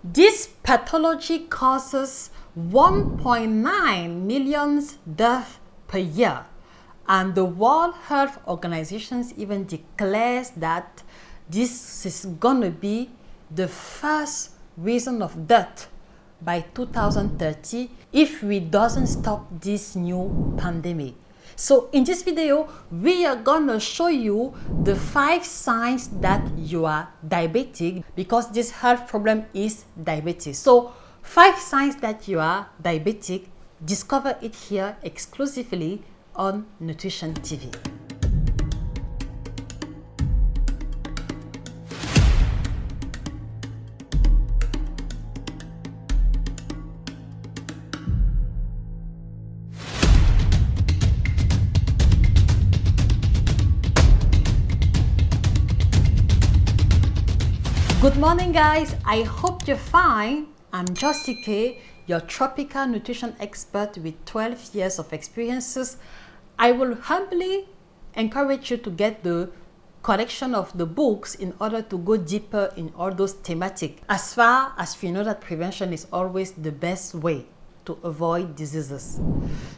This pathology causes 1.9 million deaths per year, and the World Health Organization even declares that this is gonna be the first reason of death by 2030 if we doesn't stop this new pandemic. So in this video, we are gonna show you the 5 signs that you are diabetic, because this health problem is diabetes. So 5 signs that you are diabetic, discover it here exclusively on Nutrition TV. Good morning, guys. I hope you're fine. I'm Josie-K, your tropical nutrition expert with 12 years of experiences. I will humbly encourage you to get the collection of the books in order to go deeper in all those thematics, as far as we know that prevention is always the best way to avoid diseases.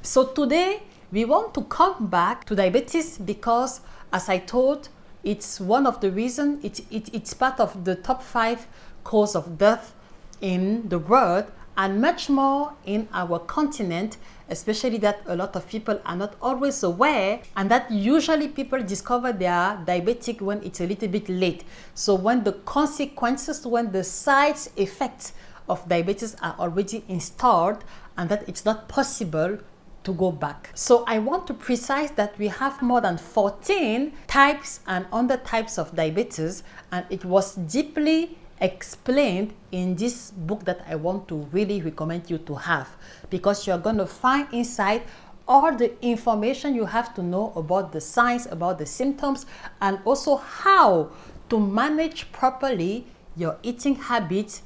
So today we want to come back to diabetes because, as I told, it's one of the reasons, it's part of the top 5 cause of death in the world, and much more in our continent, especially that a lot of people are not always aware, and that usually people discover they are diabetic when it's a little bit late. So when the consequences, when the side effects of diabetes are already installed, and that it's not possible to go back. So I want to precise that we have more than 14 types and undertypes of diabetes, and it was deeply explained in this book that I want to really recommend you to have, because you're going to find inside all the information you have to know about the signs, about the symptoms, and also how to manage properly your eating habits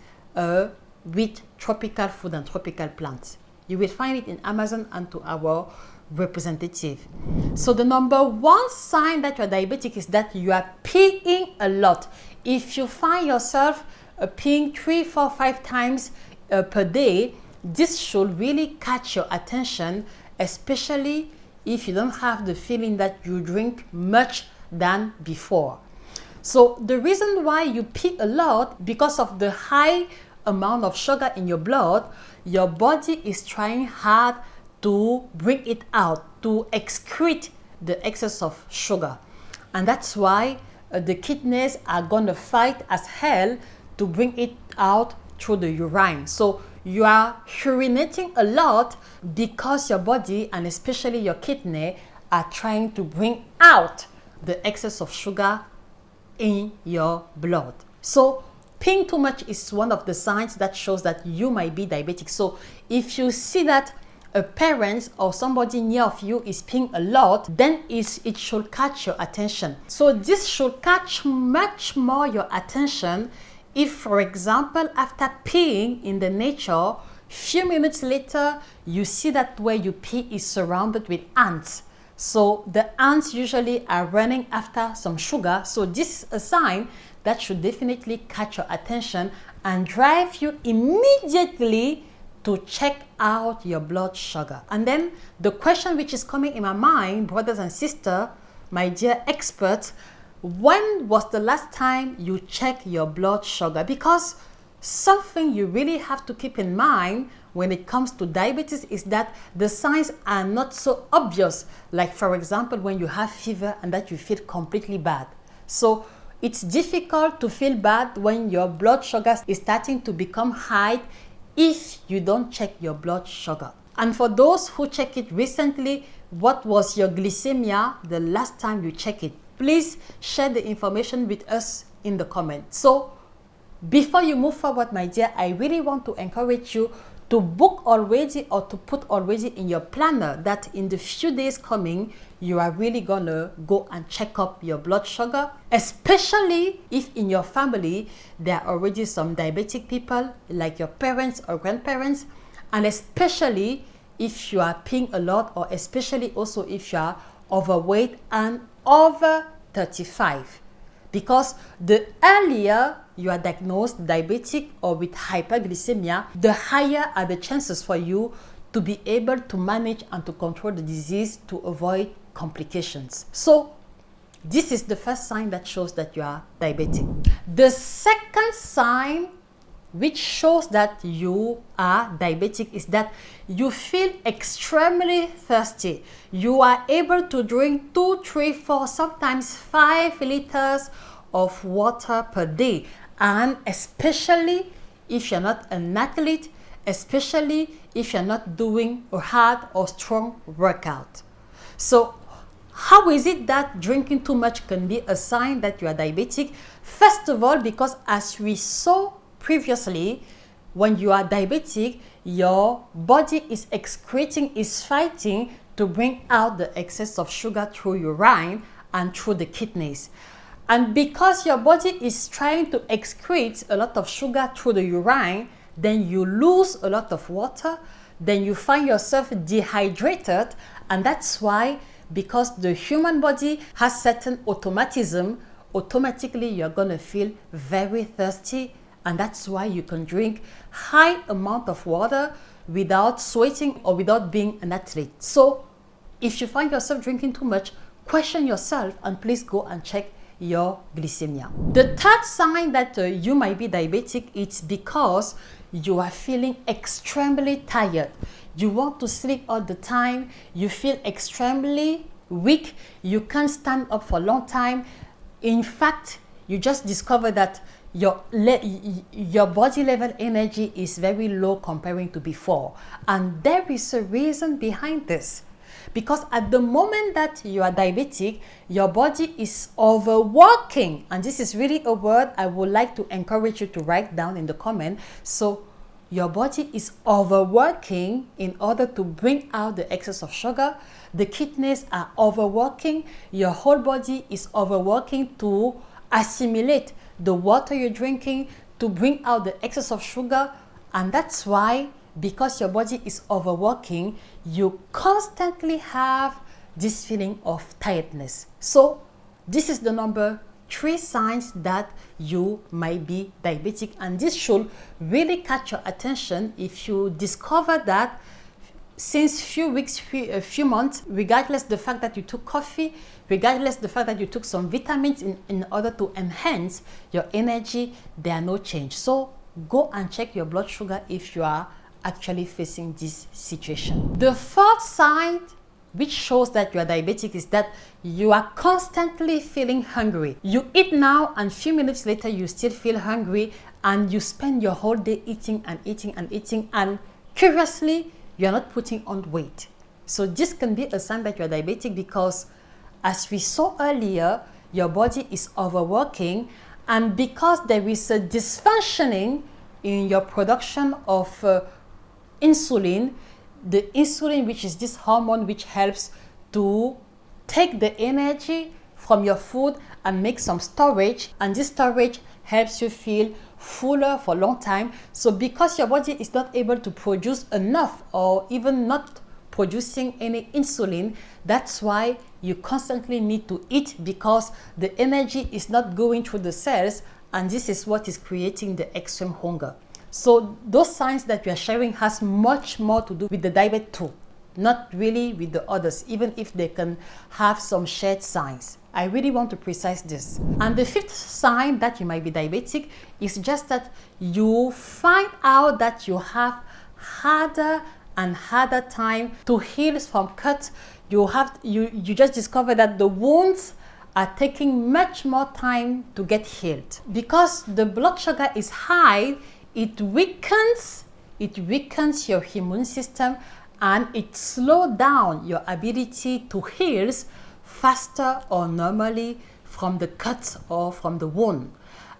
with tropical food and tropical plants. You will find it in Amazon and to our representative. So the number 1 sign that you're diabetic is that you are peeing a lot. If you find yourself peeing 3, 4, 5 times per day, this should really catch your attention, especially if you don't have the feeling that you drink much than before. So the reason why you pee a lot, because of the high amount of sugar in your blood, your body is trying hard to bring it out, to excrete the excess of sugar. And that's why the kidneys are going to fight as hell to bring it out through the urine. So you are urinating a lot because your body, and especially your kidney, are trying to bring out the excess of sugar in your blood. So peeing too much is one of the signs that shows that you might be diabetic. So if you see that a parent or somebody near of you is peeing a lot, then it should catch your attention. So this should catch much more your attention if, for example, after peeing in the nature, few minutes later, you see that where you pee is surrounded with ants. So the ants usually are running after some sugar. So this is a sign that should definitely catch your attention and drive you immediately to check out your blood sugar. And then the question which is coming in my mind, brothers and sisters, my dear experts, when was the last time you checked your blood sugar? Because something you really have to keep in mind when it comes to diabetes is that the signs are not so obvious. Like, for example, when you have fever and that you feel completely bad. So it's difficult to feel bad when your blood sugar is starting to become high if you don't check your blood sugar. And for those who check it recently, what was your glycemia the last time you checked it? Please share the information with us in the comments. So before you move forward, my dear, I really want to encourage you to book already, or to put already in your planner that in the few days coming, you are really gonna go and check up your blood sugar, especially if in your family there are already some diabetic people like your parents or grandparents, and especially if you are peeing a lot, or especially also if you are overweight and over 35. Because the earlier you are diagnosed diabetic or with hyperglycemia, the higher are the chances for you to be able to manage and to control the disease to avoid complications. So this is the first sign that shows that you are diabetic. The second sign which shows that you are diabetic is that you feel extremely thirsty. You are able to drink 2, 3, 4, sometimes 5 liters of water per day. And especially if you're not an athlete, especially if you're not doing a hard or strong workout. So how is it that drinking too much can be a sign that you are diabetic? First of all, because as we saw previously, when you are diabetic, your body is fighting to bring out the excess of sugar through urine and through the kidneys. And because your body is trying to excrete a lot of sugar through the urine, then you lose a lot of water, then you find yourself dehydrated, and that's why, because the human body has certain automatism, automatically you're going to feel very thirsty, and that's why you can drink high amount of water without sweating or without being an athlete. So if you find yourself drinking too much, question yourself and please go and check your glycemia. The third sign that you might be diabetic is because you are feeling extremely tired. You want to sleep all the time. You feel extremely weak. You can't stand up for a long time. In fact, you just discover that your body level energy is very low comparing to before. And there is a reason behind this. Because at the moment that you are diabetic, your body is overworking. And this is really a word I would like to encourage you to write down in the comment. So your body is overworking in order to bring out the excess of sugar. The kidneys are overworking. Your whole body is overworking to assimilate the water you're drinking, to bring out the excess of sugar. And that's why, because your body is overworking, you constantly have this feeling of tiredness. So this is the number 3 signs that you might be diabetic, and this should really catch your attention if you discover that since few weeks, a few months, regardless the fact that you took coffee, regardless the fact that you took some vitamins in order to enhance your energy, there are no change. So go and check your blood sugar if you are actually facing this situation. The fourth sign which shows that you are diabetic is that you are constantly feeling hungry. You eat now and a few minutes later you still feel hungry, and you spend your whole day eating and eating and eating, and curiously you are not putting on weight. So this can be a sign that you are diabetic, because as we saw earlier, your body is overworking, and because there is a dysfunctioning in your production of insulin, the insulin, which is this hormone which helps to take the energy from your food and make some storage, and this storage helps you feel fuller for a long time. So because your body is not able to produce enough, or even not producing any insulin, that's why you constantly need to eat, because the energy is not going through the cells, and this is what is creating the extreme hunger. So those signs that we are sharing has much more to do with the diabetes too, not really with the others, even if they can have some shared signs. I really want to precise this. And the fifth sign that you might be diabetic is just that you find out that you have harder and harder time to heal from cuts. You just discover that the wounds are taking much more time to get healed. Because the blood sugar is high, it weakens your immune system, and it slows down your ability to heal faster or normally from the cut or from the wound.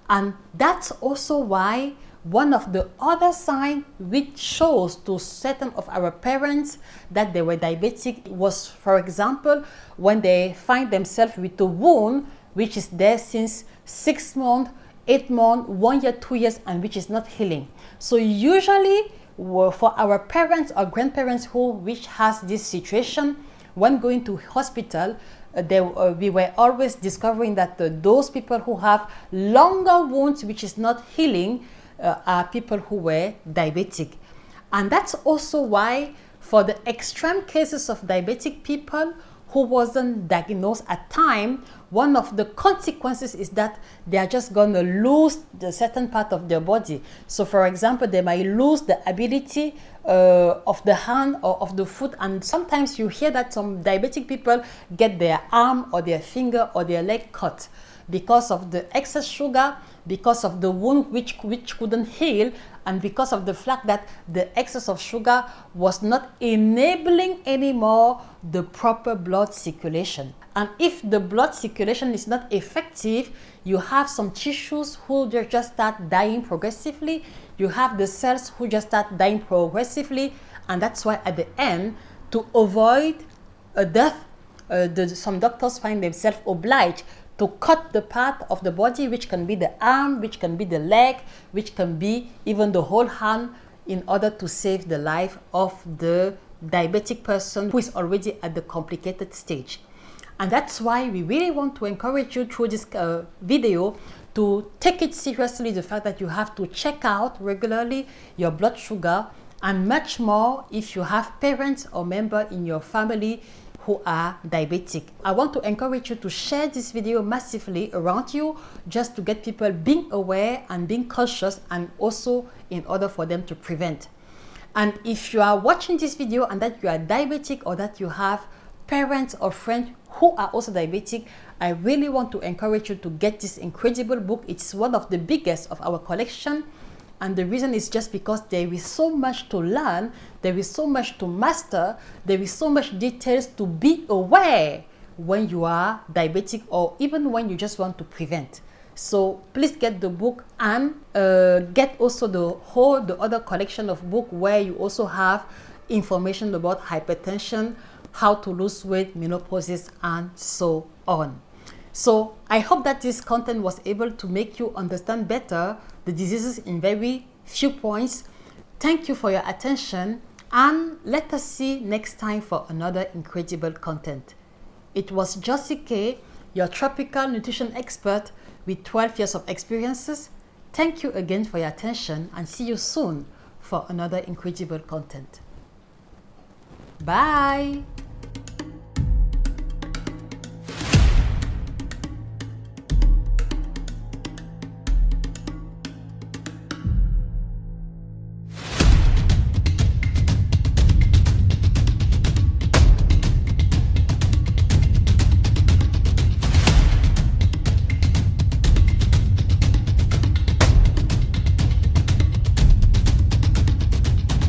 And that's also why one of the other signs which shows to certain of our parents that they were diabetic was, for example, when they find themselves with a wound which is there since 6 months, 8 months, 1 year, 2 years, and which is not healing. So usually for our parents or grandparents which has this situation, when going to hospital, we were always discovering that those people who have longer wounds which is not healing are people who were diabetic. And that's also why for the extreme cases of diabetic people who wasn't diagnosed at time, one of the consequences is that they are just going to lose the certain part of their body. So for example, they might lose the ability of the hand or of the foot, and sometimes you hear that some diabetic people get their arm or their finger or their leg cut because of the excess sugar, because of the wound which couldn't heal, and because of the fact that the excess of sugar was not enabling anymore the proper blood circulation. And if the blood circulation is not effective, you have some tissues who just start dying progressively. You have the cells who just start dying progressively. And that's why at the end, to avoid a death, some doctors find themselves obliged to cut the part of the body, which can be the arm, which can be the leg, which can be even the whole hand, in order to save the life of the diabetic person who is already at the complicated stage. And that's why we really want to encourage you through this video to take it seriously, the fact that you have to check out regularly your blood sugar, and much more if you have parents or members in your family who are diabetic. I want to encourage you to share this video massively around you, just to get people being aware and being cautious, and also in order for them to prevent. And if you are watching this video and that you are diabetic, or that you have parents or friends who are also diabetic, I really want to encourage you to get this incredible book. It's one of the biggest of our collection. And the reason is just because there is so much to learn, there is so much to master, there is so much details to be aware when you are diabetic, or even when you just want to prevent. So please get the book, and get also the other collection of book where you also have information about hypertension, how to lose weight, menopause, and so on. So I hope that this content was able to make you understand better the diseases in very few points. Thank you for your attention, and let us see next time for another incredible content. It was Josie-K, your tropical nutrition expert with 12 years of experiences. Thank you again for your attention, and see you soon for another incredible content. Bye.